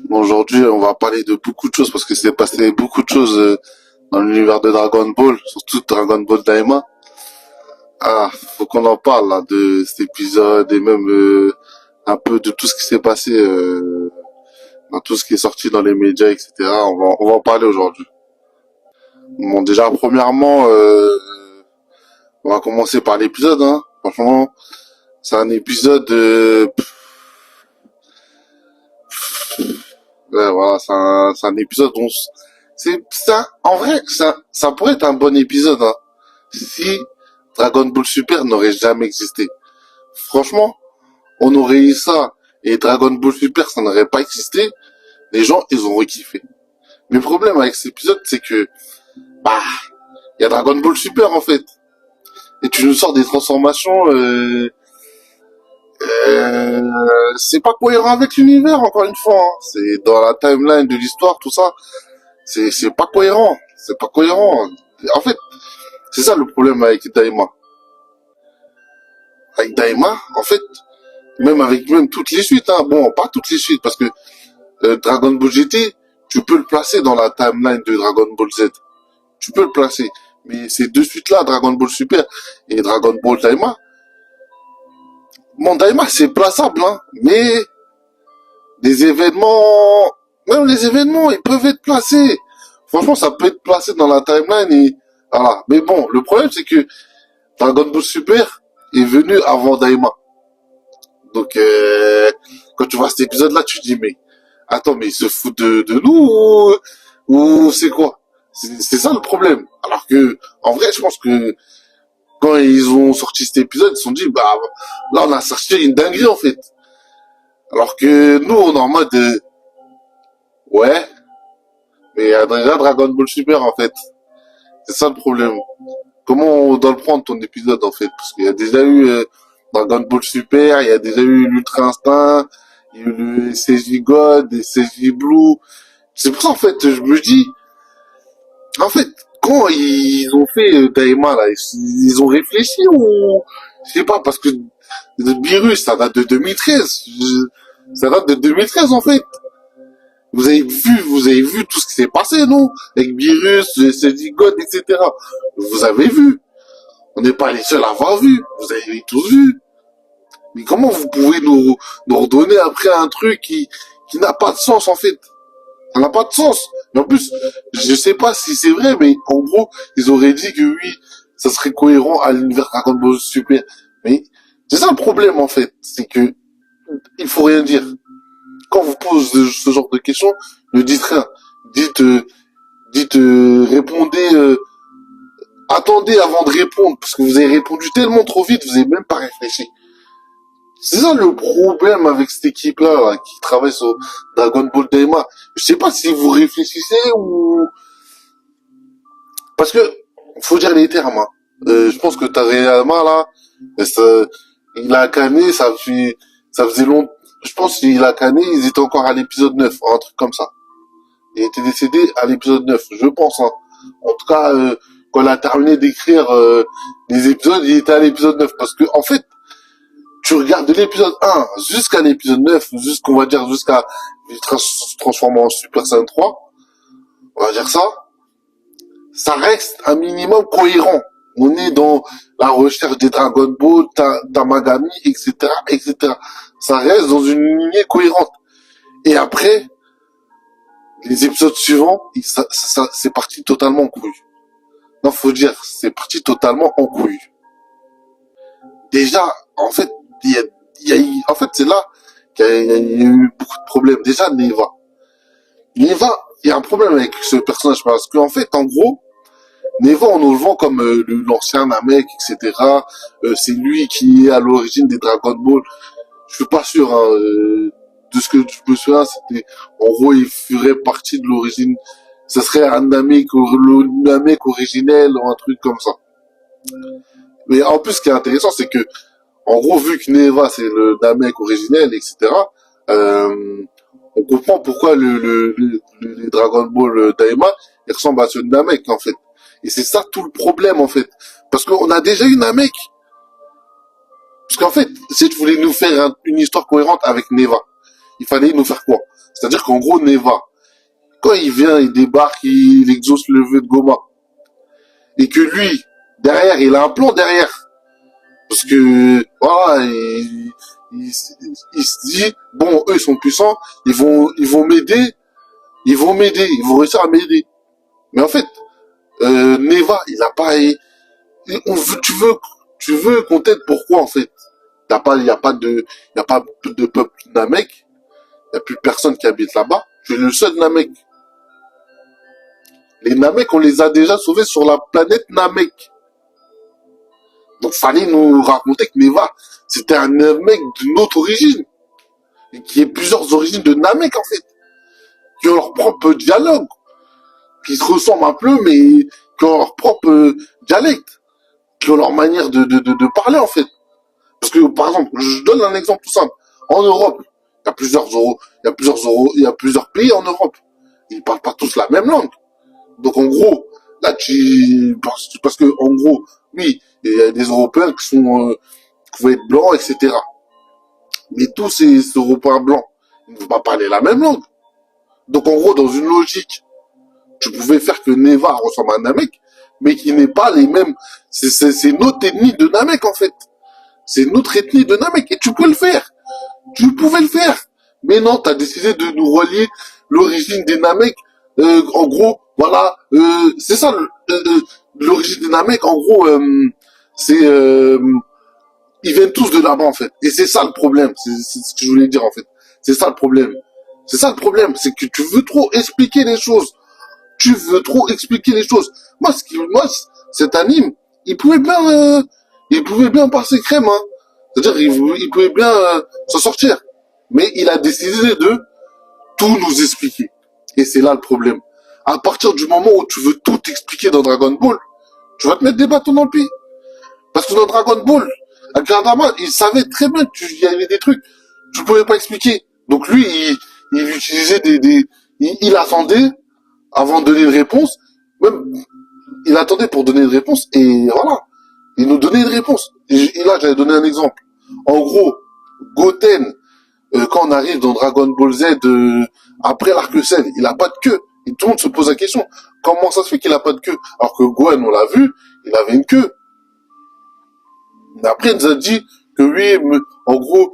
Bon, aujourd'hui, on va parler de beaucoup de choses parce que c'est passé beaucoup de choses dans l'univers de Dragon Ball, surtout Dragon Ball Daima. Ah, faut qu'on en parle là, de cet épisode et même un peu de tout ce qui s'est passé, dans tout ce qui est sorti dans les médias, etc. On va en parler aujourd'hui. Bon, déjà, premièrement, on va commencer par l'épisode. Hein. Franchement, c'est un épisode. Ouais, voilà, c'est un épisode dont c'est ça. En vrai, ça pourrait être un bon épisode. Hein. Si Dragon Ball Super n'aurait jamais existé. Franchement, on aurait eu ça et Dragon Ball Super, ça n'aurait pas existé. Les gens, ils auraient kiffé. Mais le problème avec cet épisode, c'est que, bah, il y a Dragon Ball Super en fait. Et tu nous sors des transformations, c'est pas cohérent avec l'univers encore une fois. Hein. C'est dans la timeline de l'histoire, tout ça. C'est pas cohérent. C'est pas cohérent. En fait, c'est ça le problème avec Daima. Avec Daima, en fait, même avec même toutes les suites, hein. Bon, pas toutes les suites, parce que Dragon Ball GT, tu peux le placer dans la timeline de Dragon Ball Z. Tu peux le placer. Mais ces deux suites-là, Dragon Ball Super et Dragon Ball Daima, bon, Daima, c'est plaçable, hein. Mais les événements, même les événements, ils peuvent être placés. Franchement, ça peut être placé dans la timeline et voilà. Mais bon, le problème, c'est que Dragon Ball Super est venu avant Daima. Donc, quand tu vois cet épisode-là, tu te dis, mais attends, mais ils se foutent de nous ou c'est quoi? C'est ça le problème. Alors que, en vrai, je pense que quand ils ont sorti cet épisode, ils se sont dit, bah, là, on a sorti une dinguerie, en fait. Alors que nous, on est en mode, ouais, mais il y a déjà Dragon Ball Super, en fait. C'est ça le problème. Comment on doit le prendre, ton épisode, en fait? Parce qu'il y a déjà eu Dragon Ball Super, il y a déjà eu l'Ultra Instinct, il y a eu le SSJ God, le SSJ Blue. C'est pour ça, en fait, je me dis, en fait, quand ils ont fait Daima, là, ils ont réfléchi ou... Je sais pas, parce que le virus, ça date de 2013. Ça date de 2013, en fait. Vous avez vu tout ce qui s'est passé, non? Avec virus, SSJ God, etc. Vous avez vu. On n'est pas les seuls à avoir vu. Vous avez tous vu. Mais comment vous pouvez nous redonner après un truc qui n'a pas de sens, en fait? Ça n'a pas de sens. Mais en plus, je sais pas si c'est vrai, mais en gros, ils auraient dit que oui, ça serait cohérent à l'univers Dragon Ball Super. Mais c'est ça le problème, en fait. C'est que il faut rien dire. Quand vous posez ce genre de questions, ne dites rien. Dites, répondez, attendez avant de répondre, parce que vous avez répondu tellement trop vite, vous avez même pas réfléchi. C'est ça le problème avec cette équipe-là, là, qui travaille sur Dragon Ball Daima. Je sais pas si vous réfléchissez ou... Parce que, faut dire les termes, hein. Je pense que Toriyama, là, ça, il a canné, ça faisait long, je pense qu'il a canné, ils étaient encore à l'épisode 9, un truc comme ça. Il était décédé à l'épisode 9, je pense, hein. En tout cas, quand il a terminé d'écrire les épisodes, il était à l'épisode 9. Parce que, en fait, tu regardes de l'épisode 1 jusqu'à l'épisode 9, jusqu'on va dire jusqu'à transformer en Super Saiyan 3, on va dire ça reste un minimum cohérent. On est dans la recherche des Dragon Ball, Tamagami, etc., etc. Ça reste dans une lignée cohérente. Et après, les épisodes suivants, c'est parti totalement en couille. Non, faut dire, c'est parti totalement en couille. Déjà, en fait, en fait, c'est là qu'il y a eu beaucoup de problèmes. Déjà, Neva. Neva, il y a un problème avec ce personnage parce qu'en fait, en gros, Neva, on nous le vend comme l'ancien Namek, etc. C'est lui qui est à l'origine des Dragon Ball. Je suis pas sûr, hein, de ce que je me souviens, c'était, en gros, il ferait partie de l'origine. Ce serait un Namek, le Namek originel ou un truc comme ça. Mais en plus, ce qui est intéressant, c'est que, en gros, vu que Neva, c'est le Namek originel, etc., on comprend pourquoi les Dragon Ball Daima, ils ressemblent à ceux de Namek, en fait. Et c'est ça tout le problème, en fait. Parce qu'on a déjà eu Namek. Parce qu'en fait, si tu voulais nous faire une histoire cohérente avec Neva, il fallait nous faire quoi? C'est-à-dire qu'en gros, Neva, quand il vient, il débarque, il exauce le vœu de Goma, et que lui, derrière, il a un plan derrière. Parce que, voilà, il se dit, bon, eux, ils sont puissants, ils vont m'aider, ils vont réussir à m'aider. Mais en fait, Neva, il a pas, tu veux qu'on t'aide pourquoi, en fait? Il y a pas de peuple Namek, il y a plus personne qui habite là-bas. Tu es le seul Namek. Les Namek, on les a déjà sauvés sur la planète Namek. Donc, fallait nous raconter que Neva, c'était un Namek d'une autre origine. Et qui est plusieurs origines de Namek, en fait. Qui ont leur propre dialogue. Qui se ressemblent un peu, mais qui ont leur propre dialecte. Qui ont leur manière de parler, en fait. Parce que, par exemple, je donne un exemple tout simple. En Europe, il y a plusieurs pays en Europe. Ils parlent pas tous la même langue. Donc, en gros, là, parce que, en gros, oui, il y a des Européens qui vont être blancs, etc. Mais tous ces Européens blancs, ils ne vont pas parler la même langue. Donc, en gros, dans une logique, tu pouvais faire que Neva ressemble à un Namek, mais qui n'est pas les mêmes. C'est notre ethnie de Namek, en fait. C'est notre ethnie de Namek. Et tu peux le faire. Tu pouvais le faire. Mais non, t'as décidé de nous relier l'origine des Namek. En gros, voilà, c'est ça l'origine des Namek. En gros, c'est ils viennent tous de là-bas en fait. Et c'est ça le problème. C'est ce que je voulais dire en fait. C'est ça le problème. C'est ça le problème, c'est que tu veux trop expliquer les choses. Tu veux trop expliquer les choses. Moi, cet anime, il pouvait bien passer crème, hein. C'est-à-dire, il pouvait bien s'en sortir. Mais il a décidé de tout nous expliquer. Et c'est là le problème. À partir du moment où tu veux tout expliquer dans Dragon Ball, tu vas te mettre des bâtons dans le pied. Parce que dans Dragon Ball, Akirama, il savait très bien qu'il y avait des trucs que tu pouvais pas expliquer. Donc lui, il utilisait il attendait avant de donner une réponse. Même, il attendait pour donner une réponse et voilà. Il nous donnait une réponse. Et là, j'avais donné un exemple. En gros, Goten, quand on arrive dans Dragon Ball Z, après l'arc-en-ciel, il a pas de queue. Et tout le monde se pose la question, comment ça se fait qu'il a pas de queue? Alors que Gohan, on l'a vu, il avait une queue. Mais après, il nous a dit que oui, en gros,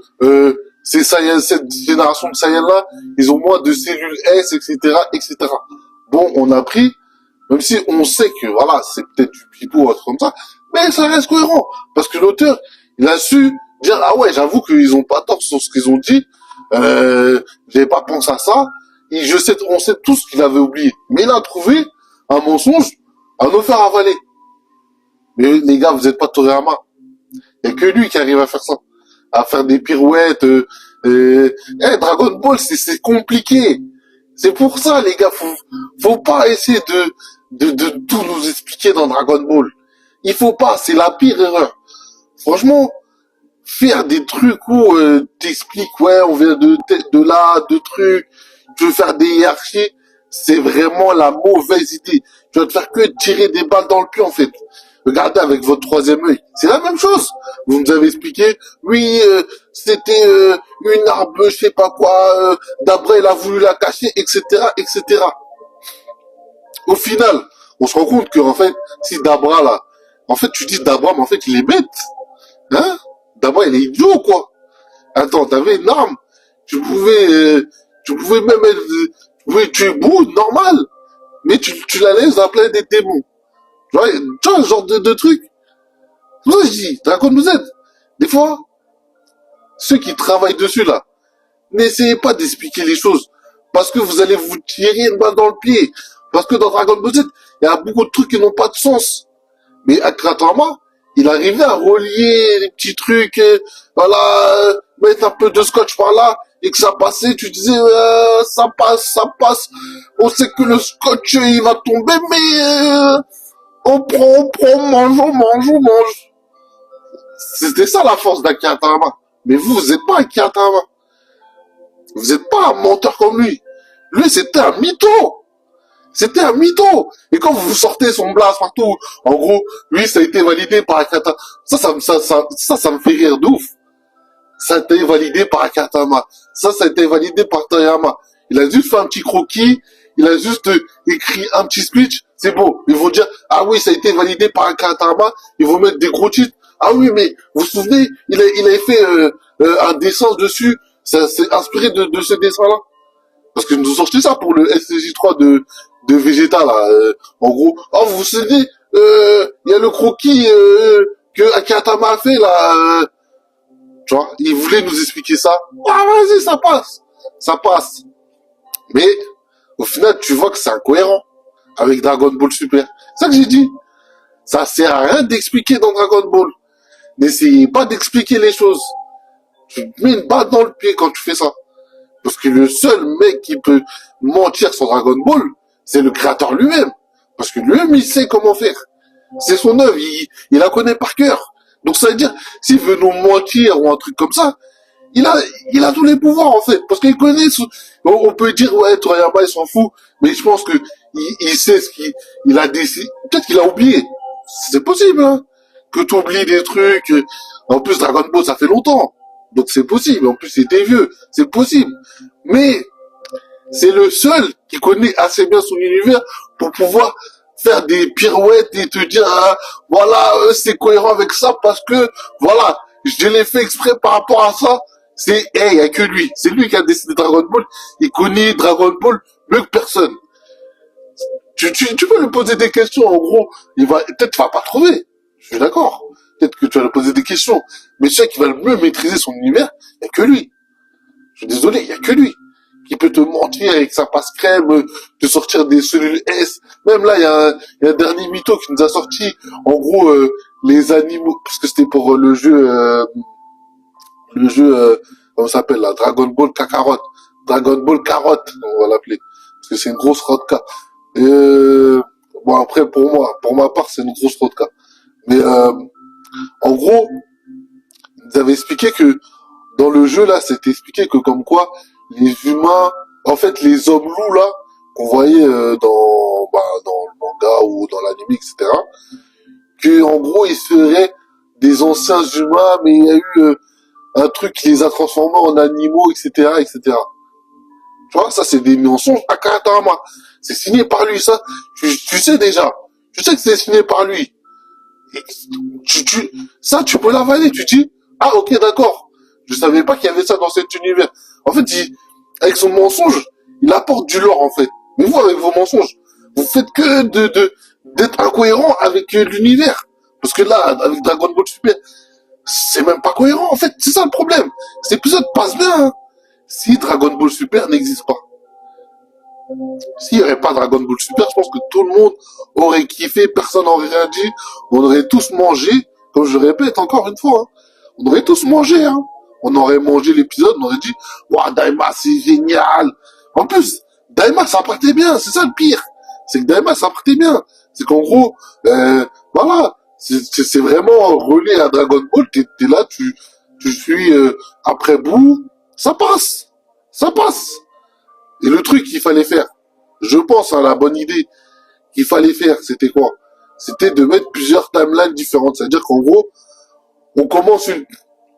ces Saiyans, cette génération de Saiyans-là, ils ont moins de cellules S, etc., etc. Bon, on a pris, même si on sait que, voilà, c'est peut-être du pipeau ou un truc comme ça, mais ça reste cohérent. Parce que l'auteur, il a su dire, ah ouais, j'avoue qu'ils ont pas tort sur ce qu'ils ont dit, j'avais pas pensé à ça, et on sait tous qu'il avait oublié. Mais il a trouvé un mensonge à nous faire avaler. Mais les gars, vous êtes pas Toriyama. Il y a que lui qui arrive à faire ça. À faire des pirouettes. Dragon Ball, c'est compliqué. C'est pour ça, les gars, faut pas essayer de tout nous expliquer dans Dragon Ball. Il faut pas, c'est la pire erreur. Franchement, faire des trucs où t'expliques, ouais, on vient de là, de trucs, tu veux faire des hiérarchies, c'est vraiment la mauvaise idée. Tu vas te faire que tirer des balles dans le cul, en fait. Regardez avec votre troisième œil. C'est la même chose. Vous nous avez expliqué, oui, c'était une arme, je sais pas quoi, Dabra, il a voulu la cacher, etc., etc. Au final, on se rend compte que, en fait, si Dabra, là, en fait, tu dis Dabra, mais en fait, il est bête. Hein? Dabra, il est idiot, quoi. Attends, t'avais une arme. Tu pouvais même tu pouvais tuer Boo, normal. Mais tu la laisses appeler des démons. Tu vois, ce genre de truc. C'est pour ça que je dis, Dragon Ball Z. Des fois, ceux qui travaillent dessus, là, n'essayez pas d'expliquer les choses. Parce que vous allez vous tirer une balle dans le pied. Parce que dans Dragon Ball Z, il y a beaucoup de trucs qui n'ont pas de sens. Mais Akira Toriyama, il arrivait à relier les petits trucs, voilà, mettre un peu de scotch par là, et que ça passait, tu disais, ça passe, on sait que le scotch, il va tomber, mais on prend, on mange. C'était ça la force d'Akira Toriyama. Mais vous êtes pas Akira Toriyama. Vous êtes pas un menteur comme lui. Lui, c'était un mytho. C'était un mytho. Et quand vous sortez son blast partout, en gros, lui, ça a été validé par Akata. Ça me fait rire de ouf. Ça a été validé par Akatama. Ça a été validé par Toyama. Il a juste fait un petit croquis, il a juste écrit un petit speech, c'est bon. Ils vont dire, ah oui, ça a été validé par un Katama, ils vont mettre des gros titres. Ah oui, mais vous vous souvenez, il a fait un dessin dessus, ça c'est inspiré de ce dessin-là. Parce que nous ont sorti ça pour le SCJ3 de Vegeta, là. En gros, oh, vous vous souvenez, il y a le croquis que Akiyatama a fait, là. Tu vois, il voulait nous expliquer ça. Ah, vas-y, ça passe. Ça passe. Mais, au final, tu vois que c'est incohérent avec Dragon Ball Super. C'est ça que j'ai dit. Ça sert à rien d'expliquer dans Dragon Ball. N'essayez pas d'expliquer les choses. Tu te mets une balle dans le pied quand tu fais ça. Parce que le seul mec qui peut mentir sur Dragon Ball, c'est le créateur lui-même. Parce que lui-même, il sait comment faire. C'est son œuvre, il la connaît par cœur. Donc ça veut dire, s'il veut nous mentir ou un truc comme ça, il a tous les pouvoirs en fait. Parce qu'il connaît, on peut dire, ouais, Toriyama, il s'en fout. Mais je pense que il sait ce qu'il a décidé. Peut-être qu'il a oublié. C'est possible, hein. Que tu oublies des trucs. En plus, Dragon Ball, ça fait longtemps. Donc c'est possible. En plus, c'était vieux. C'est possible. Mais c'est le seul qui connaît assez bien son univers pour pouvoir faire des pirouettes et te dire, ah, voilà, c'est cohérent avec ça parce que, voilà, je l'ai fait exprès par rapport à ça. C'est, hey, y a que lui. C'est lui qui a décidé Dragon Ball. Il connaît Dragon Ball mieux que personne. Tu peux lui poser des questions, en gros. Peut-être qu'il va pas trouver. Je suis d'accord. Peut-être que tu vas lui poser des questions. Mais celui qui va le mieux maîtriser son univers, y a que lui. Je suis désolé, il y a que lui qui peut te mentir avec sa passe-crème, te sortir des cellules S. Même là, il y a un dernier mytho qui nous a sorti, en gros, les animaux, parce que c'était pour le jeu, comment ça s'appelle là, Dragon Ball Kakarot. Dragon Ball Carotte, on va l'appeler. Parce que c'est une grosse rodka. Bon, après, pour ma part, c'est une grosse rodka. Mais, en gros, ils avaient expliqué que, dans le jeu, là, c'était expliqué que comme quoi, les humains, en fait, les hommes loups, là, qu'on voyait dans le manga ou dans l'anime, etc., que en gros, ils seraient des anciens humains, mais il y a eu un truc qui les a transformés en animaux, etc., etc. Tu vois, ça, c'est des mensonges à Karatama. C'est signé par lui, ça. Tu sais déjà. Tu sais que c'est signé par lui. Et ça, tu peux l'avaler. Tu dis, ah, ok, d'accord. Je savais pas qu'il y avait ça dans cet univers. En fait, avec son mensonge, il apporte du lore, en fait. Mais vous, avec vos mensonges, vous faites que d'être incohérent avec l'univers. Parce que là, avec Dragon Ball Super, c'est même pas cohérent, en fait. C'est ça le problème. Cet épisode passe bien, hein. Si Dragon Ball Super n'existe pas. S'il n'y aurait pas Dragon Ball Super, je pense que tout le monde aurait kiffé, personne n'aurait rien dit, on aurait tous mangé, comme je répète encore une fois, hein, on aurait tous mangé, hein. On aurait mangé l'épisode, on aurait dit, waouh, Daima, c'est génial. En plus, Daima, ça partait bien, c'est ça le pire. C'est que Daima, ça partait bien. C'est qu'en gros, voilà, c'est vraiment relié à Dragon Ball, t'es là, tu suis après bout, ça passe. Ça passe. Et le truc qu'il fallait faire, je pense à la bonne idée qu'il fallait faire, c'était quoi? C'était de mettre plusieurs timelines différentes. C'est-à-dire qu'en gros, on commence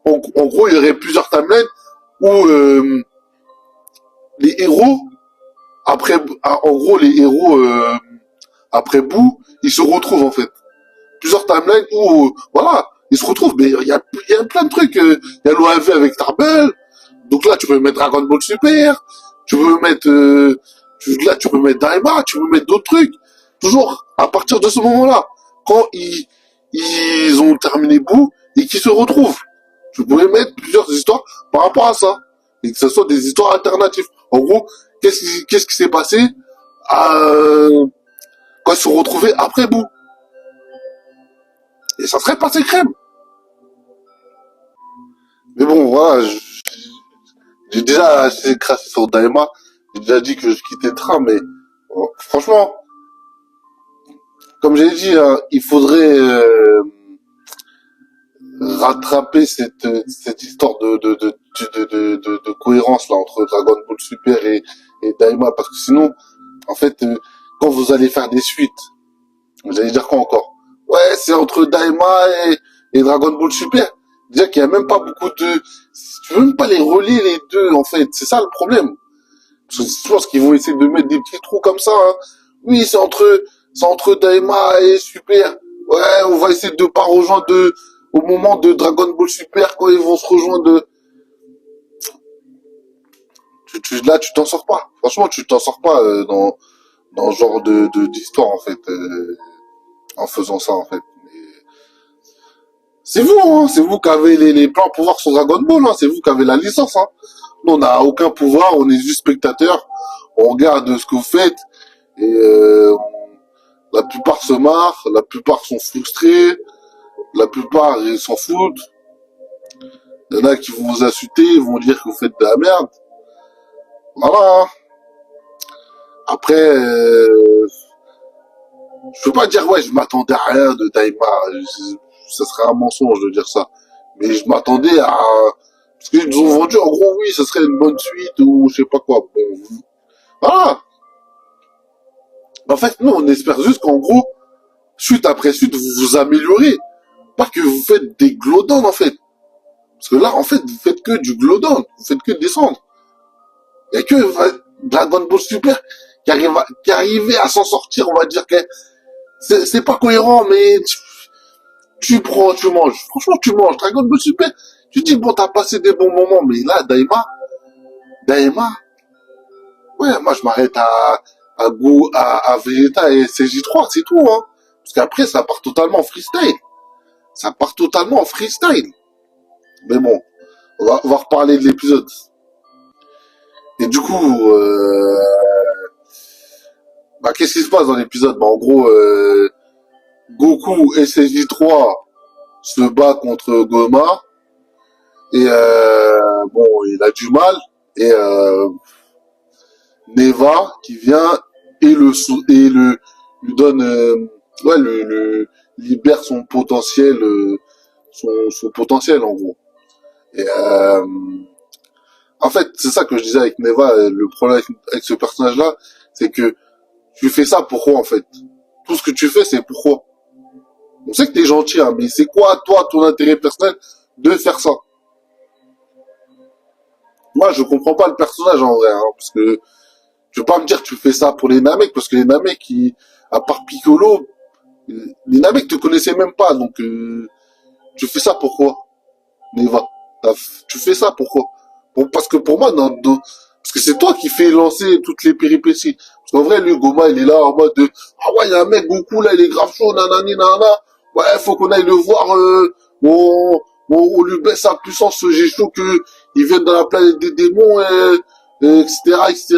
en gros, il y aurait plusieurs timelines où les héros, en gros, les héros, après bout, ils se retrouvent en fait. Plusieurs timelines où, voilà, ils se retrouvent. Mais il y a plein de trucs. Il y a l'OAV avec Tarbell. Donc là, tu peux mettre Dragon Ball Super. Tu peux mettre, là, tu peux mettre Daima. Tu peux mettre d'autres trucs. Toujours, à partir de ce moment-là, quand ils ont terminé bout et qu'ils se retrouvent. Tu pourrais mettre plusieurs histoires par rapport à ça. Et que ce soit des histoires alternatives. En gros, qu'est-ce qui s'est passé quand ils se sont retrouvés après bout. Et ça serait passé crème. Mais bon, voilà, j'ai déjà assez crassé sur Daima. J'ai déjà dit que je quittais le train, mais bon, franchement, comme j'ai dit, hein, il faudrait rattraper cette histoire de cohérence là entre Dragon Ball Super et Daima, parce que sinon, en fait, quand vous allez faire des suites, vous allez dire quoi encore? Ouais, c'est entre Daima et Dragon Ball Super. Déjà qu'il y a même pas beaucoup de... Tu veux même pas les relier les deux, en fait. C'est ça le problème. Je pense qu'ils vont essayer de mettre des petits trous comme ça, hein. Oui, c'est entre Daima et Super. Ouais, on va essayer de pas rejoindre au moment de Dragon Ball Super quand ils vont se rejoindre. Là, tu t'en sors pas. Franchement, tu t'en sors pas dans ce genre d'histoire en fait, en faisant ça en fait. C'est vous qui avez les plans pouvoirs sur Dragon Ball, hein. C'est vous qui avez la licence, hein. Nous, on n'a aucun pouvoir, on est juste spectateurs. On regarde ce que vous faites et la plupart se marrent, la plupart sont frustrés, la plupart ils s'en foutent. Il y en a qui vont vous insulter, ils vont dire que vous faites de la merde. Voilà, hein. Après, je peux pas dire ouais, je m'attendais à rien de Daima. Ça serait un mensonge de dire ça. Mais je m'attendais à parce qu'ils nous ont vendu en gros oui, ça serait une bonne suite ou je sais pas quoi. Bon, voilà. En fait, nous on espère juste qu'en gros, suite après suite, vous vous améliorez. Pas que vous faites des glodons en fait. Parce que là, en fait, vous faites que du glodon. Vous faites que descendre. Il y a que Dragon Ball Super qui arrivait à s'en sortir, on va dire que c'est pas cohérent, mais tu prends, tu manges. Franchement, tu manges. Dragon Ball Super, tu dis, bon, t'as passé des bons moments, mais là, Daima, ouais, moi, je m'arrête à Vegeta et CJ3, c'est tout, hein. Parce qu'après, ça part totalement en freestyle. Ça part totalement en freestyle. Mais bon, on va reparler de l'épisode. Et du coup, bah, qu'est-ce qui se passe dans l'épisode? Bah, en gros, Goku et CJ3 se battent contre Goma. Et bon, il a du mal. Et Neva qui vient et lui donne ouais libère son potentiel son potentiel en gros. Et en fait, c'est ça que je disais avec Neva, le problème avec ce personnage là, c'est que tu fais ça pourquoi en fait? Tout ce que tu fais c'est pourquoi? On sait que t'es gentil hein, mais c'est quoi toi ton intérêt personnel de faire ça? Moi je comprends pas le personnage en vrai hein, parce que tu veux pas me dire que tu fais ça pour les Namek, parce que les Namek, à part Piccolo, les Namek te connaissaient même pas, donc tu fais ça pourquoi, Neva? Tu fais ça pourquoi? Bon, parce que pour moi, parce que c'est toi qui fais lancer toutes les péripéties. Parce qu'en vrai, lui, Goma, il est là en mode de, ah ouais, il y a un mec, Goku, là, il est grave chaud, nanani, nanana. Ouais, faut qu'on aille le voir, on lui baisse sa puissance, j'ai chaud que il vienne dans la planète des démons, etc., etc.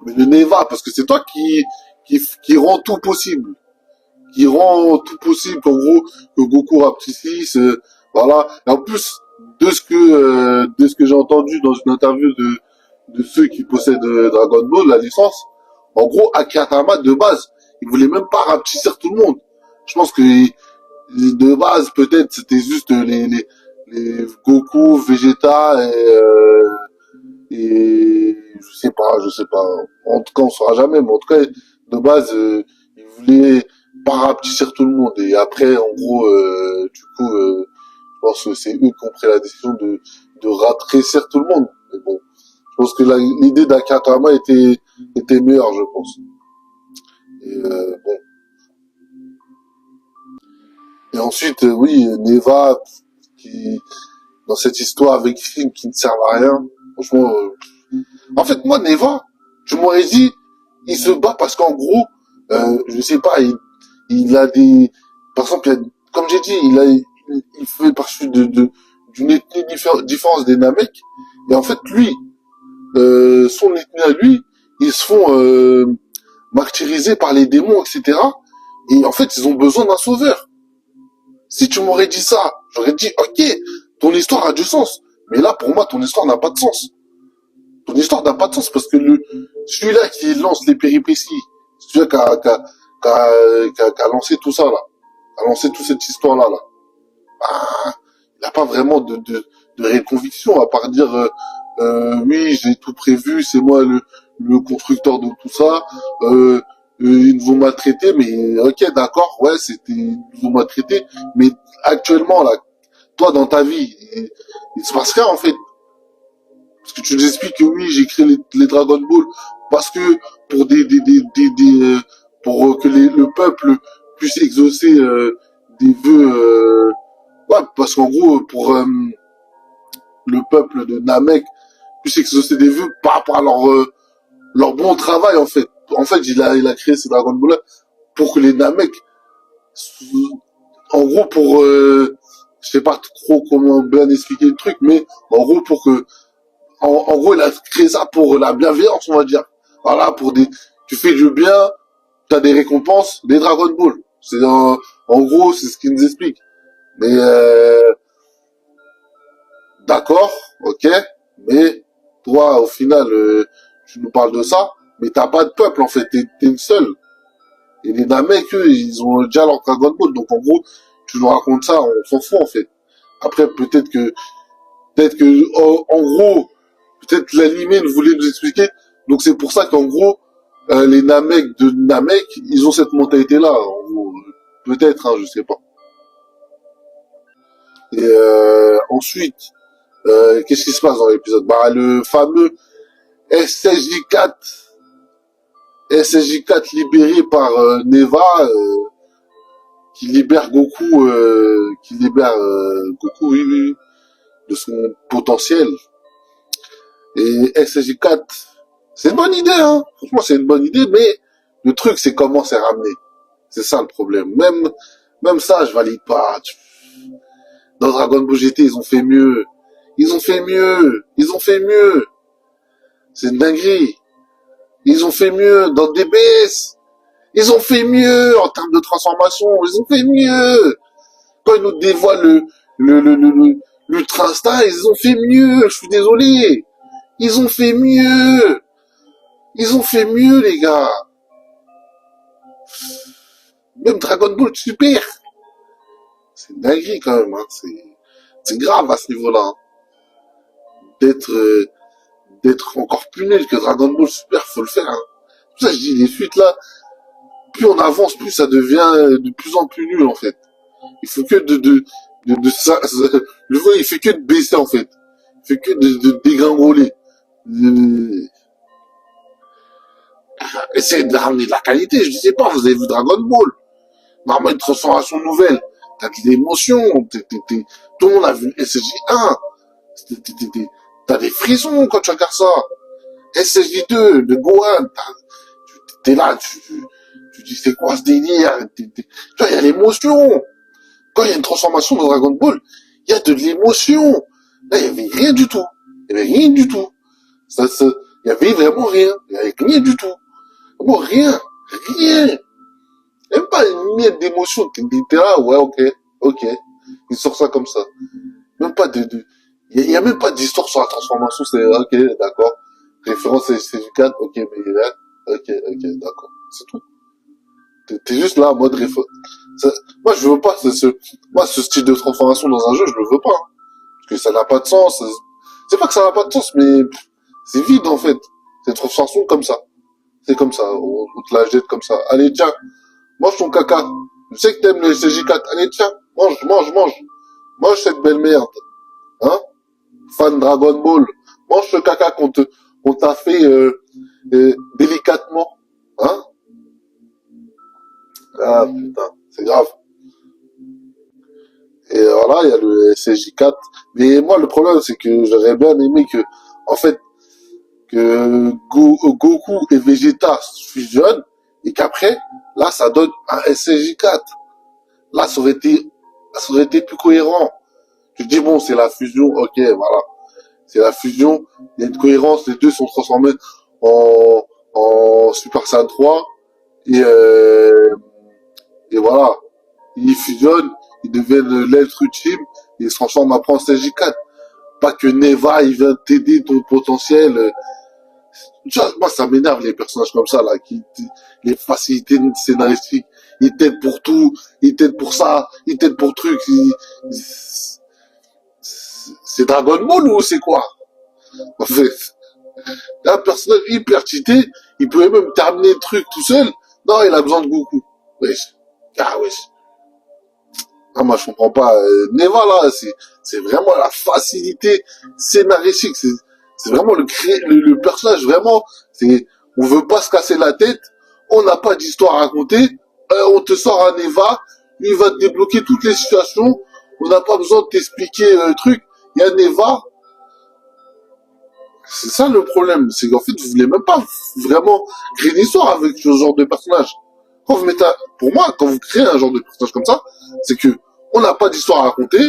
Mais le Neva, parce que c'est toi qui rend tout possible. Qui rend tout possible qu'en gros, que Goku rapetisse, voilà. Et en plus, de ce que j'ai entendu dans une interview de ceux qui possèdent Dragon Ball, la licence, en gros, Akiyama, de base, il voulait même pas rapetisser tout le monde. Je pense que, de base, peut-être, c'était juste les Goku, Vegeta et je sais pas. En tout cas, on saura jamais, mais en tout cas, de base, ils voulaient pas rapetisser tout le monde. Et après, en gros, du coup, je pense que c'est eux qui ont pris la décision de ratrécir tout le monde. Mais bon, je pense que l'idée d'Akatama était meilleure, je pense. Et bon. Et ensuite, oui, Neva, qui dans cette histoire avec Finn qui ne sert à rien. Franchement, en fait, moi, Neva, je m'aurais dit, il se bat parce qu'en gros, je sais pas, il a des, par exemple, comme j'ai dit, il fait partie d'une ethnie différente des Namek. Et en fait, lui, son ethnie à lui, ils se font martyriser par les démons, etc. Et en fait, ils ont besoin d'un sauveur. Si tu m'aurais dit ça, j'aurais dit, ok, ton histoire a du sens. Mais là, pour moi, ton histoire n'a pas de sens. Ton histoire n'a pas de sens parce que celui-là qui lance les péripéties, celui-là qui a lancé tout ça, là, a lancé toute cette histoire-là, là, bah, il n'a pas vraiment de réelle conviction, à part dire, oui, j'ai tout prévu, c'est moi le constructeur de tout ça, ils nous ont maltraités, mais ok, d'accord, ouais, ils nous ont maltraités, mais actuellement, là, toi, dans ta vie, il se passe rien, en fait. Parce que tu nous expliques que oui, j'ai créé les Dragon Ball parce que pour pour que le peuple puisse exaucer des vœux. Ouais, parce qu'en gros, pour le peuple de Namek puisse exaucer des vœux par rapport à leur bon travail en fait. En fait, il a créé ces Dragon Ball là pour que les Namek, en gros, pour je sais pas trop comment bien expliquer le truc, mais en gros pour que en gros, il a créé ça pour la bienveillance, on va dire. Voilà, tu fais du bien, t'as des récompenses, des Dragon Ball. En gros, c'est ce qu'il nous explique. Mais, d'accord, ok, mais, toi, au final, tu nous parles de ça, mais t'as pas de peuple, en fait, t'es une seule. Et les Namek, eux, ils ont déjà leur Dragon Ball, donc en gros, tu nous racontes ça, on s'en fout, en fait. Après, peut-être que, en gros, peut-être l'animé voulait nous expliquer. Donc c'est pour ça qu'en gros, les Namek de Namek, ils ont cette mentalité-là. En gros. Peut-être, hein, je sais pas. Et ensuite, qu'est-ce qui se passe dans l'épisode? Bah le fameux SSJ4, SSJ4 libéré par Neva, qui libère Goku, oui, oui, oui, de son potentiel. Et SSJ4, c'est une bonne idée, hein. Franchement, c'est une bonne idée, mais le truc, c'est comment c'est ramené. C'est ça le problème. Même ça, je valide pas. Dans Dragon Ball GT, ils ont fait mieux. Ils ont fait mieux. Ils ont fait mieux. C'est une dinguerie. Ils ont fait mieux dans DBS. Ils ont fait mieux en termes de transformation. Ils ont fait mieux. Quand ils nous dévoilent l'Ultra Instinct, ils ont fait mieux. Je suis désolé. Ils ont fait mieux. Ils ont fait mieux, les gars. Même Dragon Ball Super. C'est une dinguerie quand même. Hein. C'est grave à ce niveau-là. Hein. D'être d'être encore plus nul que Dragon Ball Super, faut le faire. Hein. C'est pour ça que je dis, les suites là, plus on avance, plus ça devient de plus en plus nul en fait. Il faut que de ça, le volet, il fait que de baisser en fait. Il fait que de dégringoler. Essayez de ramener de la qualité, je sais pas, vous avez vu Dragon Ball. Normalement, une transformation nouvelle. T'as de l'émotion, tout le monde a vu SSJ1. T'as des frissons quand tu regardes ça. SSJ2, de Gohan, t'es là, tu dis c'est quoi ce délire? Tu vois, il y a l'émotion. Quand il y a une transformation dans Dragon Ball, il y a de l'émotion. Là, il y avait rien du tout. Il y avait rien du tout. Il y avait vraiment rien. Il y avait rien du tout. Bon, rien. Rien. Même pas une miette d'émotion. T'es là, ouais, ok. Il sort ça comme ça. Même pas il y a même pas d'histoire sur la transformation, c'est, ok, d'accord. Référence c'est du 4, ok, mais là, ok, d'accord. C'est tout. T'es juste là en mode référence. Moi, je veux pas moi, ce style de transformation dans un jeu, je le veux pas. Hein. Parce que ça n'a pas de sens. C'est pas que ça n'a pas de sens, mais c'est vide, en fait. C'est une transformation comme ça. C'est comme ça. On te la jette comme ça. Allez, tiens. Mange ton caca. Je sais que t'aimes le CJ4. Allez, tiens. Mange. Mange cette belle merde. Hein? Fan Dragon Ball. Mange ce caca qu'on t'a fait, délicatement. Hein? Ah, putain. C'est grave. Et voilà, il y a le CJ4. Mais moi, le problème, c'est que j'aurais bien aimé que, en fait, que Goku et Vegeta fusionnent et qu'après, là, ça donne un SCJ4. Là, ça aurait été plus cohérent. Tu te dis, bon, c'est la fusion, ok, voilà. C'est la fusion, il y a une cohérence, les deux sont transformés en Super Saiyan 3 et, et voilà. Ils fusionnent, ils deviennent l'être ultime et ils se transforment après en SCJ4. Pas que Neva, il vient t'aider ton potentiel. Tu vois, moi, ça m'énerve les personnages comme ça, là, les facilités scénaristiques. Ils t'aident pour tout, ils t'aident pour ça, ils t'aident pour truc. C'est Dragon Ball ou c'est quoi? En fait, un personnage hyper cheaté, il pouvait même terminer le truc tout seul. Non, il a besoin de Goku. Wesh. Ah, wesh. Ah, moi, je comprends pas. Neva, là, c'est vraiment la facilité scénaristique. C'est vraiment le personnage, vraiment, c'est, on veut pas se casser la tête, on n'a pas d'histoire à raconter, on te sort un Eva, il va te débloquer toutes les situations, on n'a pas besoin de t'expliquer le truc, il y a un Eva. C'est ça le problème, c'est qu'en fait, vous voulez même pas vraiment créer une histoire avec ce genre de personnage. Quand vous mettez, pour moi, quand vous créez un genre de personnage comme ça, c'est que on n'a pas d'histoire à raconter,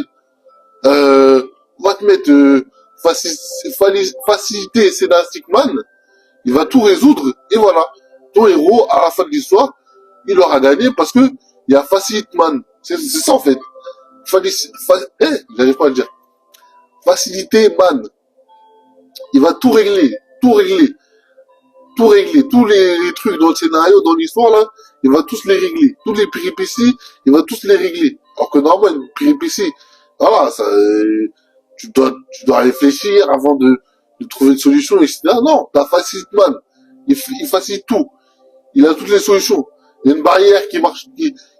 on va te mettre facilité Scénaristic Man, il va tout résoudre, et voilà. Ton héros, à la fin de l'histoire, il aura gagné parce que il y a Facilite Man. C'est ça en fait. J'arrive pas à le dire. Facilité Man. Il va tout régler, tout régler, tout régler. Tous les trucs dans le scénario, dans l'histoire là, il va tous les régler. Tous les péripéties, il va tous les régler. Alors que normalement, une péripétie, voilà, ça, tu dois réfléchir avant de trouver une solution, etc. Non, t'as Facilite Man. Il facilite tout. Il a toutes les solutions. Il y a une barrière qui marche,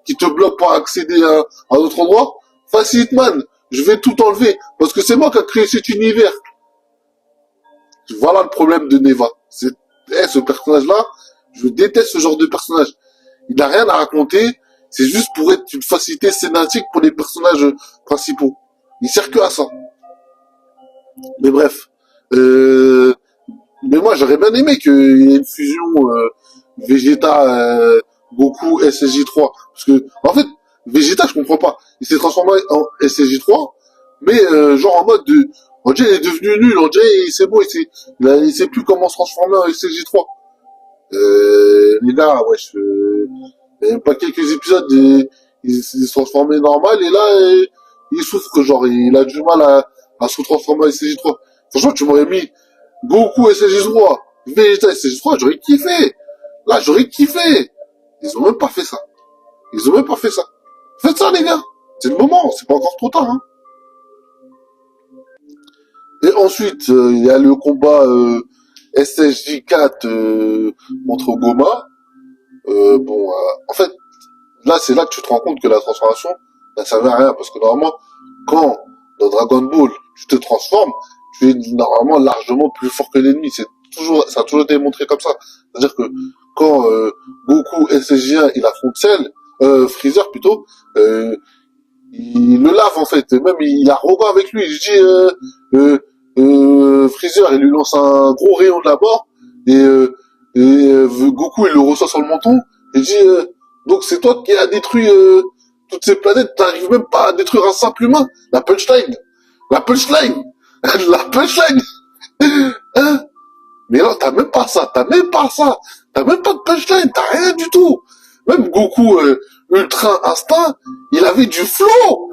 qui te bloque pour accéder à un autre endroit. Facilite Man. Je vais tout enlever. Parce que c'est moi qui a créé cet univers. Voilà le problème de Neva. Ce personnage-là, je déteste ce genre de personnage. Il n'a rien à raconter. C'est juste pour être une facilité scénaristique pour les personnages principaux. Il sert que à ça. Mais bref. Mais moi, j'aurais bien aimé qu'il y ait une fusion Vegeta, Goku, SSJ3. Parce que, en fait, Vegeta, je comprends pas. Il s'est transformé en SSJ3, mais genre en mode de... On dirait il est devenu nul, on dirait c'est bon, il sait plus comment se transformer en SSJ3. Les gars, wesh, il y a même pas quelques épisodes, il s'est transformé normal, et là, il souffre, genre, il a du mal à se transformer en SSJ3. Franchement, tu m'aurais mis Goku SSJ3, Vegeta SSJ3, j'aurais kiffé. Là, j'aurais kiffé. Ils ont même pas fait ça. Ils ont même pas fait ça. Faites ça, les gars. C'est le moment, c'est pas encore trop tard, hein. Et ensuite, il y a le combat SSJ4 contre Goma. En fait, là, c'est là que tu te rends compte que la transformation, ça servait à rien. Parce que normalement, quand dans Dragon Ball, tu te transformes, tu es normalement largement plus fort que l'ennemi. Ça a toujours été montré comme ça. C'est-à-dire que quand Goku SSJ1, il affronte Freezer plutôt, il le lave en fait. Même il est arrogant avec lui. Il dit Freezer, il lui lance un gros rayon de la mort et Goku il le reçoit sur le menton et dit donc c'est toi qui as détruit toutes ces planètes, t'arrives même pas à détruire un simple humain. La punchline, la punchline, la punchline. Hein? Mais là t'as même pas ça, t'as même pas de punchline, t'as rien du tout. Même Goku Ultra Instinct, il avait du flow.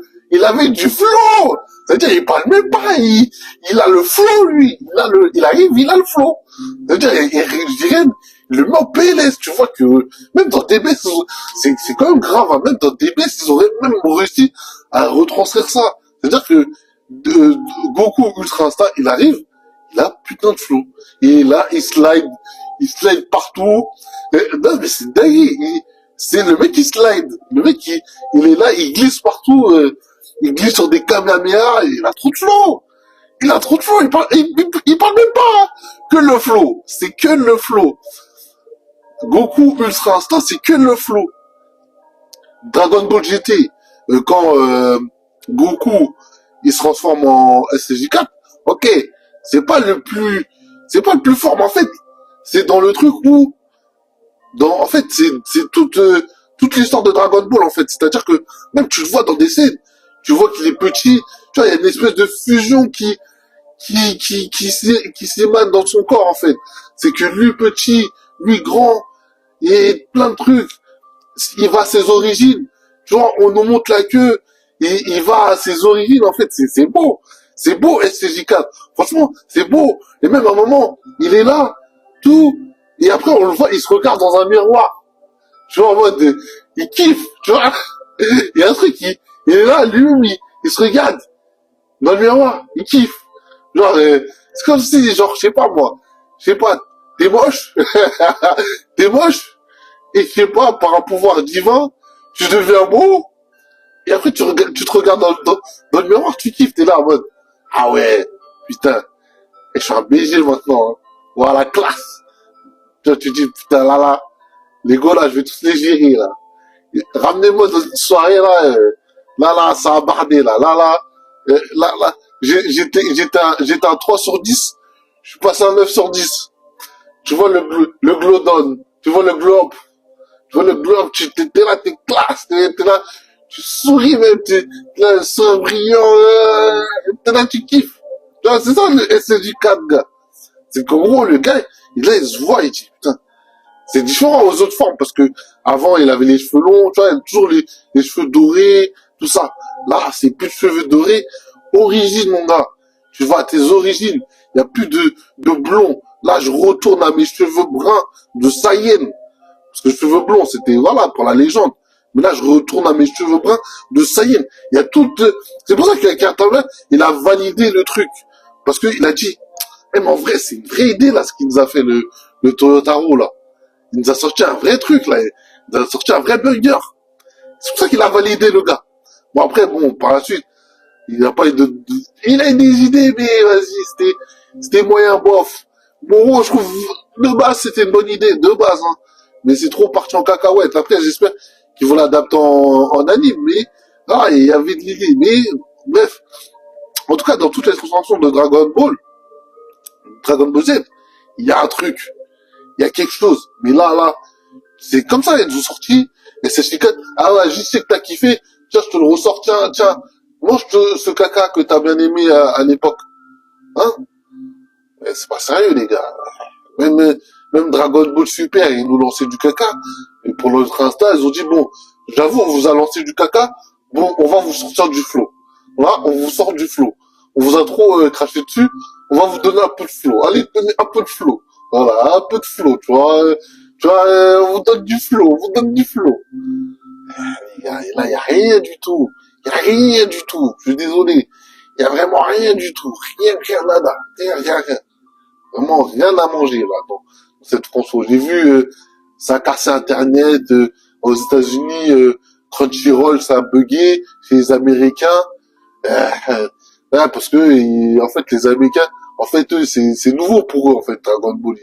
C'est-à-dire, il parle même pas, il a le flow, lui. Il arrive, il a le flow. C'est-à-dire, je dirais, il le met en PLS, tu vois que, même dans DBS, c'est quand même grave, hein. Même dans DBS, ils auraient même réussi à retranscrire ça. C'est-à-dire que, Goku Ultra Instinct, il arrive, il a putain de flow. Et là, il slide partout. Non, mais c'est dingue. C'est le mec qui slide. Le mec il est là, il glisse partout. Il glisse sur des Kamehameha. Il a trop de flow. Il parle même pas hein, que le flow. C'est que le flow. Goku Ultra Instinct, c'est que le flow. Dragon Ball GT, quand Goku il se transforme en SSJ4, ok, c'est pas le plus fort, mais en fait, c'est dans le truc où, en fait, c'est toute l'histoire de Dragon Ball, en fait. C'est-à-dire que, même tu le vois dans des scènes, tu vois qu'il est petit, tu vois, il y a une espèce de fusion qui s'émane dans son corps, en fait. C'est que lui petit, lui grand, et plein de trucs. Il va à ses origines. Tu vois, on nous montre la queue, et il va à ses origines, en fait. C'est beau. C'est beau, SCJ4. Franchement, c'est beau. Et même à un moment, il est là, tout, et après, on le voit, il se regarde dans un miroir. Tu vois, en mode, il kiffe, tu vois. Il y a un truc, il est là, lui, il se regarde dans le miroir, il kiffe. Genre, c'est comme si, genre, je sais pas, t'es moche, t'es moche, et je sais pas, par un pouvoir divin, tu deviens beau, et après, tu te regardes dans le miroir, tu kiffes, t'es là en mode, ah ouais, putain, Et je suis un BG maintenant. Hein. Voilà, classe. Tu dis, putain, là, les gars, là, je vais tous les gérer, là. Ramenez-moi dans une soirée, là, ça a bardé, là, j'étais un 3 sur 10, je suis passé à 9 sur 10. Tu vois le glow down, tu vois le glow up, tu vois le glow up, t'es là, t'es classe, t'es là, tu souris même, t'es là, sourire brillant, t'es là, tu kiffes. Tu vois, c'est ça le SG4, gars. C'est qu'en gros, le gars, là, il se voit, il dit, putain, c'est différent aux autres formes, parce que avant, il avait les cheveux longs, tu vois, il a toujours les cheveux dorés, tout ça. Là, c'est plus de cheveux dorés, origine, mon gars. Tu vois, tes origines. Il n'y a plus de blond. Là, je retourne à mes cheveux bruns de Saiyan. Parce que cheveux blonds, c'était, voilà, pour la légende. Mais là, je retourne à mes cheveux bruns de Saiyan. Il y a tout, c'est pour ça qu'avec Cartman, il a validé le truc. Parce qu'il a dit, eh, mais en vrai, c'est une vraie idée, là, ce qu'il nous a fait, le Toyotaro, là. Il nous a sorti un vrai truc, là. Il nous a sorti un vrai burger. C'est pour ça qu'il a validé, le gars. Bon, après, bon, par la suite, il n'a pas eu il a eu des idées, mais vas-y, c'était moyen bof. Bon, je trouve, de base, c'était une bonne idée, de base, hein. Mais c'est trop parti en cacahuète. Après, j'espère qu'ils vont l'adapter en anime, mais, il y avait de l'idée. Mais, bref. En tout cas, dans toutes les transformations de Dragon Ball Z, il y a un truc. Il y a quelque chose. Mais là, c'est comme ça, ils nous ont sorti, et c'est chicken. Ah ouais, je sais que t'as kiffé, tiens, je te le ressors, tiens, mange ce caca que t'as bien aimé à l'époque. Hein? Mais c'est pas sérieux, les gars. Même Dragon Ball Super, ils nous lançaient du caca. Et pour notre Insta, ils ont dit, bon, j'avoue, on vous a lancé du caca, bon, on va vous sortir du flow. Là, on vous sort du flow. On vous a trop craché dessus, on va vous donner un peu de flow. Allez, donnez un peu de flow. Voilà, un peu de flow, tu vois. On vous donne du flow, on vous donne du flow. Là, il y a rien du tout. Il y a rien du tout. Je suis désolé. Il y a vraiment rien du tout. Rien, nada. Rien. Vraiment rien à manger, là, dans cette console. J'ai vu, ça a cassé Internet, aux États-Unis, Crunchyroll, ça a bugué, chez les Américains. Parce que, en fait, les Américains, en fait, eux, c'est nouveau pour eux, en fait, Dragon Ball.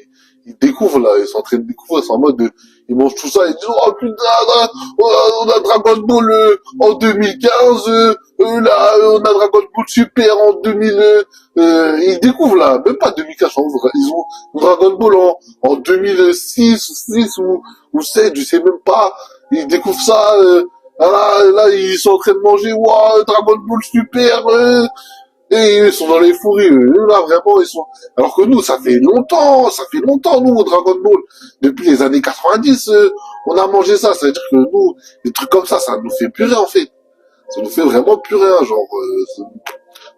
Ils découvrent, là, ils sont en train de découvrir, c'est en mode de, ils mangent tout ça, ils disent, oh putain, là, on a Dragon Ball en 2015, là, on a Dragon Ball Super en 2000, ils découvrent, là, même pas 2015, ils ont Dragon Ball en 2006, 6 ou 7, je sais même pas, ils découvrent ça, là, ils sont en train de manger, waouh, Dragon Ball Super, et ils sont dans les fourrures. Eux, là, vraiment, ils sont... Alors que nous, ça fait longtemps, nous, Dragon Ball. Depuis les années 90, on a mangé ça. C'est-à-dire que nous, des trucs comme ça nous fait plus rien, en fait. Ça nous fait vraiment plus rien, genre...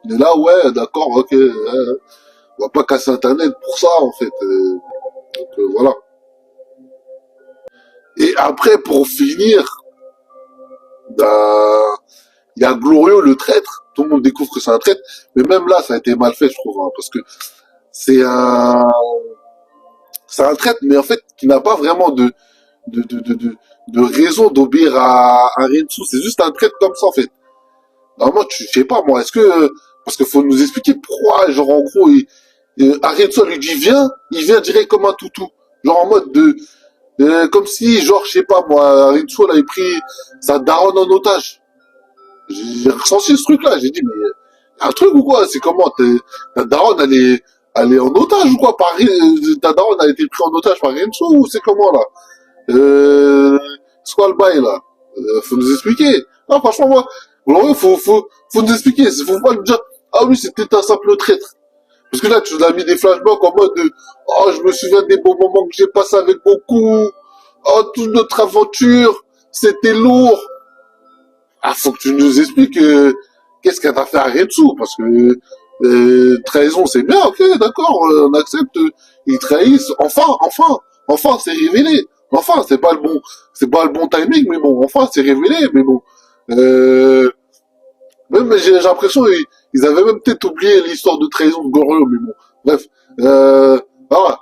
on est là, ouais, d'accord, ok. On va pas casser Internet pour ça, en fait. Donc, voilà. Et après, pour finir, bah, il y a Glorio, le traître. Tout le monde découvre que c'est un traître. Mais même là, ça a été mal fait, je trouve, hein, parce que c'est un, c'est un traître, mais en fait, qui n'a pas vraiment de, de, de, de, de raison d'obéir à Rensu. C'est juste un traître comme ça, en fait. Normalement, je sais pas, moi, est-ce que, parce qu'il faut nous expliquer pourquoi, genre, en gros, Arenzo lui dit viens, il vient direct comme un toutou. Genre en mode comme si, genre, je sais pas, moi, Arenzo, il avait pris sa daronne en otage. J'ai ressenti ce truc-là, j'ai dit, mais, y a un truc ou quoi? C'est comment, ta daronne, elle est en otage ou quoi? Ta daronne a été prise en otage par Renzo ou c'est comment, là? C'est quoi le bail, là? Faut nous expliquer. Non, franchement, moi, Glorio, faut nous expliquer. Faut pas nous dire, ah oui, c'était un simple traître. Parce que là, tu nous as mis des flashbacks en mode oh, je me souviens des bons moments que j'ai passés avec Goku. Oh, toute notre aventure, c'était lourd. Ah, faut que tu nous expliques qu'est-ce qu'elle t'a fait à Retsu, parce que trahison, c'est bien, ok, d'accord, on accepte. Ils trahissent. Enfin, c'est révélé. Enfin, c'est pas le bon timing, mais bon, enfin, c'est révélé, mais bon. Euh, Même, j'ai l'impression ils avaient même peut-être oublié l'histoire de trahison de Goro, mais bon. Bref. Voilà.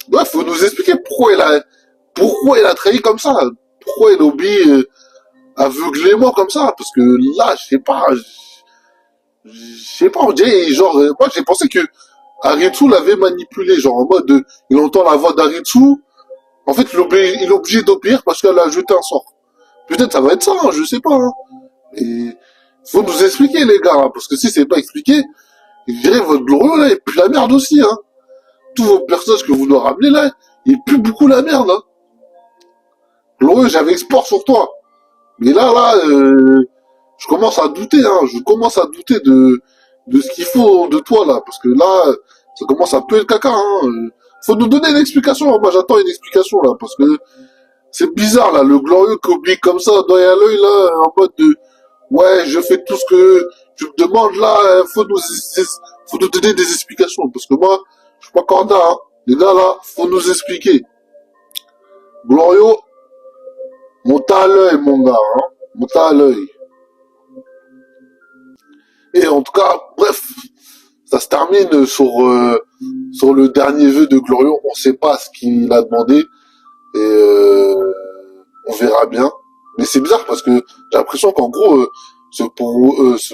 Bref, faut nous expliquer pourquoi il a trahi comme ça. Pourquoi il a obéi aveuglément comme ça. Parce que là, je sais pas, Je sais pas, on dirait, genre, moi j'ai pensé que Aritsu l'avait manipulé, genre en mode, il entend la voix d'Aritsu, en fait il est obligé d'obéir parce qu'elle a ajouté un sort. Peut-être ça va être ça, hein, je sais pas. Hein. Et faut nous expliquer les gars, hein, parce que si c'est pas expliqué, je dirais votre glorieux là, et puis la merde aussi, hein. Tous vos personnages que vous nous ramenez là, il pue beaucoup la merde, hein. Glorieux, j'avais espoir sur toi. Mais je commence à douter, hein. Je commence à douter de ce qu'il faut de toi, là. Parce que là, ça commence à puer le caca, hein. Faut nous donner une explication. Moi, j'attends une explication, là. Parce que c'est bizarre, là. Le glorieux qui oublie comme ça, d'œil à l'œil, là, en mode de, ouais, je fais tout ce que tu me demandes, là. Faut nous donner des explications. Parce que moi, je suis pas corda, hein. Les gars, là, faut nous expliquer. Glorieux, monte à l'œil, mon gars, hein. Monte à l'œil. Et en tout cas, bref, ça se termine sur le dernier vœu de Glorieux. On sait pas ce qu'il a demandé et on verra bien. Mais c'est bizarre parce que j'ai l'impression qu'en gros, on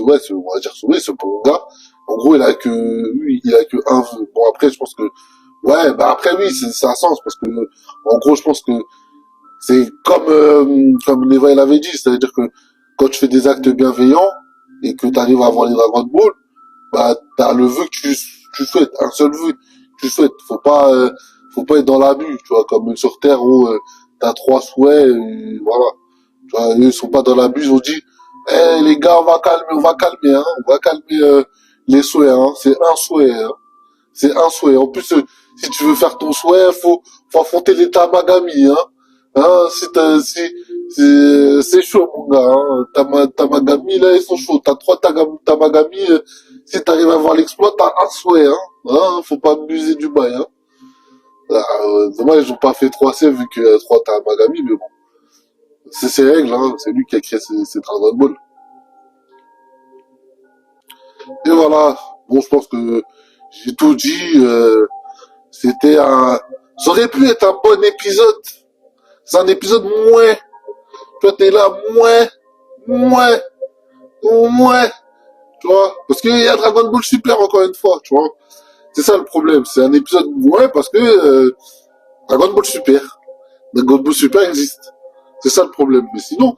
va dire ce pauvre gars, en gros, il a que un vœu. Bon après, je pense que ouais, bah après oui, ça a sens parce que en gros, je pense que c'est comme Neva il avait dit, c'est-à-dire que quand tu fais des actes bienveillants et que tu arrives à avoir les Dragon Ball, bah t'as le vœu que tu souhaites, un seul vœu que tu souhaites. Faut pas être dans l'abus, tu vois, comme sur Terre où t'as trois souhaits, et voilà. Tu vois, eux, ils sont pas dans l'abus, ils ont dit, les gars, on va calmer, hein, on va calmer les souhaits, hein, c'est un souhait, hein. C'est un souhait. En plus, si tu veux faire ton souhait, faut affronter les Tamagami, hein. Hein, c'est chaud, mon gars, hein. Tamagami, là, ils sont chauds. T'as trois Tamagami, si t'arrives à avoir l'exploit, t'as un souhait, hein. Hein, faut pas abuser du bail, hein. Dommage, ils ont pas fait 3C vu qu'il y a trois Tamagami, mais bon. C'est ses règles, hein. C'est lui qui a créé ces Dragon Ball. Et voilà. Bon, je pense que j'ai tout dit, c'était un, ça aurait pu être un bon épisode. C'est un épisode moins. Toi, t'es là, moins, moins. Tu vois? Parce qu'il y a Dragon Ball Super encore une fois, tu vois? C'est ça le problème. C'est un épisode moins parce que Dragon Ball Super. Dragon Ball Super existe. C'est ça le problème. Mais sinon,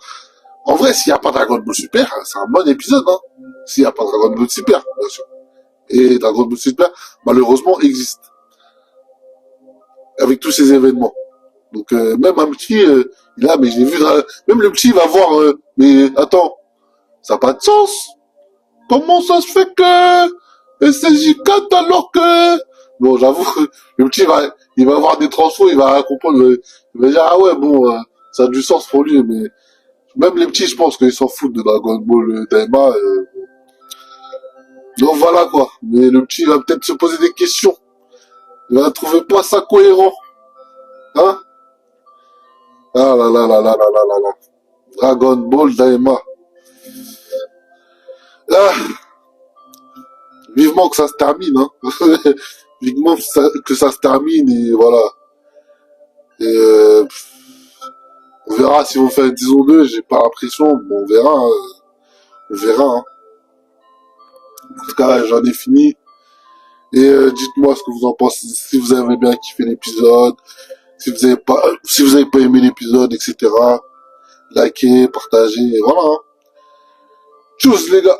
en vrai, s'il n'y a pas Dragon Ball Super, c'est un bon épisode, hein. S'il n'y a pas Dragon Ball Super, bien sûr. Et Dragon Ball Super, malheureusement, existe. Avec tous ces événements. Donc même un petit, il a, mais j'ai vu, même le petit va voir, mais attends, ça n'a pas de sens. Comment ça se fait que SSJ4 alors que... Bon, j'avoue, le petit il va avoir des transfos, il va comprendre, il va dire, ah ouais, bon, ça a du sens pour lui, mais même les petits, je pense qu'ils s'en foutent de Dragon Ball Daima. Donc voilà quoi. Mais le petit, il va peut-être se poser des questions. Il va trouver pas ça cohérent. Hein? Ah là là là là là là là là. Dragon Ball Daima. Ah, vivement que ça se termine, hein. Vivement que ça se termine et voilà. Et on verra si on fait un 10 ou 2, j'ai pas l'impression, bon, on verra, on verra, hein. En tout cas, j'en ai fini. Et dites-moi ce que vous en pensez, si vous avez bien kiffé l'épisode, si vous avez pas aimé l'épisode, etc. Likez, partagez, et voilà, hein. Tchuss les gars.